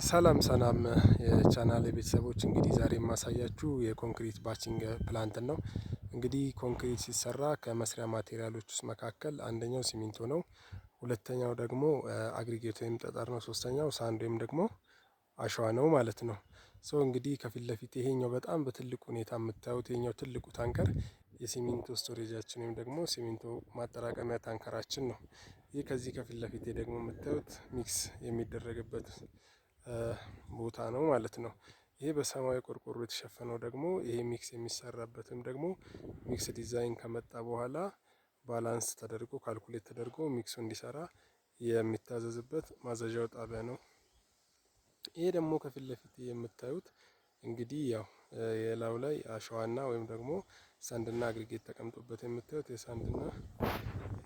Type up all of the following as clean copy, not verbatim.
ሰላም ሰላም የቻናሌ ቤተሰቦች እንግዲህ ዛሬ የማሳያችሁ የኮንክሪት ባቺንግ ፕላንትን ነው። እንግዲህ ኮንክሪት ሲሰራ ከመስሪያ ማቴሪያሎች ውስጥ መካከል አንደኛው ሲሚንቶ ነው። ሁለተኛው ደግሞ አግሪጌት ወይም ጠጠር ነው። ሶስተኛው ሳንድ ወይም ደግሞ አሸዋ ነው ማለት ነው። ሶ እንግዲህ ከፊት ለፊት ይሄኛው በጣም በትልቁ ሁኔታ የምታዩት ይሄኛው ትልቁ ታንከር የሲሚንቶ ስቶሬጃችን ወይም ደግሞ ሲሚንቶ ማጠራቀሚያ ታንከራችን ነው። ይህ ከዚህ ከፊት ለፊቴ ደግሞ የምታዩት ሚክስ የሚደረግበት ቦታ ነው ማለት ነው። ይሄ በሰማያዊ ቆርቆሮ የተሸፈነው ደግሞ ይሄ ሚክስ የሚሰራበትም ደግሞ ሚክስ ዲዛይን ከመጣ በኋላ ባላንስ ተደርጎ ካልኩሌት ተደርጎ ሚክሱ እንዲሰራ የሚታዘዝበት ማዘዣው ጣቢያ ነው። ይሄ ደግሞ ከፊት ለፊት የምታዩት እንግዲህ ያው የላዩ ላይ አሸዋና ወይም ደግሞ ሳንድና አግሪጌት ተቀምጦበት የምታዩት የሳንድና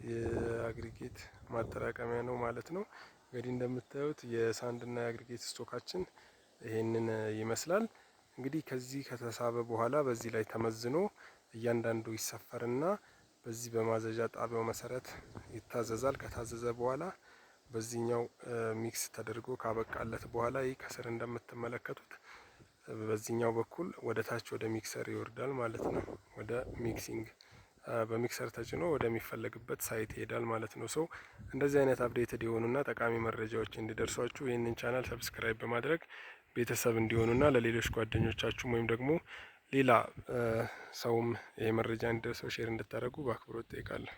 የአግሪጌት ማጠራቀሚያ ነው ማለት ነው። እንግዲህ እንደምታዩት የሳንድና የአግሪጌት ስቶካችን ይሄንን ይመስላል። እንግዲህ ከዚህ ከተሳበ በኋላ በዚህ ላይ ተመዝኖ እያንዳንዱ ይሰፈርና በዚህ በማዘዣ ጣቢያው መሰረት ይታዘዛል። ከታዘዘ በኋላ በዚህኛው ሚክስ ተደርጎ ካበቃለት በኋላ ይህ ከስር እንደምትመለከቱት በዚህኛው በኩል ወደ ታች ወደ ሚክሰር ይወርዳል ማለት ነው። ወደ ሚክሲንግ በሚክሰር ተጭኖ ወደሚፈለግበት ሳይት ይሄዳል ማለት ነው። ሶ እንደዚህ አይነት አፕዴትድ የሆኑና ጠቃሚ መረጃዎች እንዲደርሷችሁ ይህንን ቻናል ሰብስክራይብ በማድረግ ቤተሰብ እንዲሆኑና ለሌሎች ጓደኞቻችሁም ወይም ደግሞ ሌላ ሰውም ይሄ መረጃ እንዲደርሰው ሼር እንድታደርጉ በአክብሮት እጠይቃለሁ።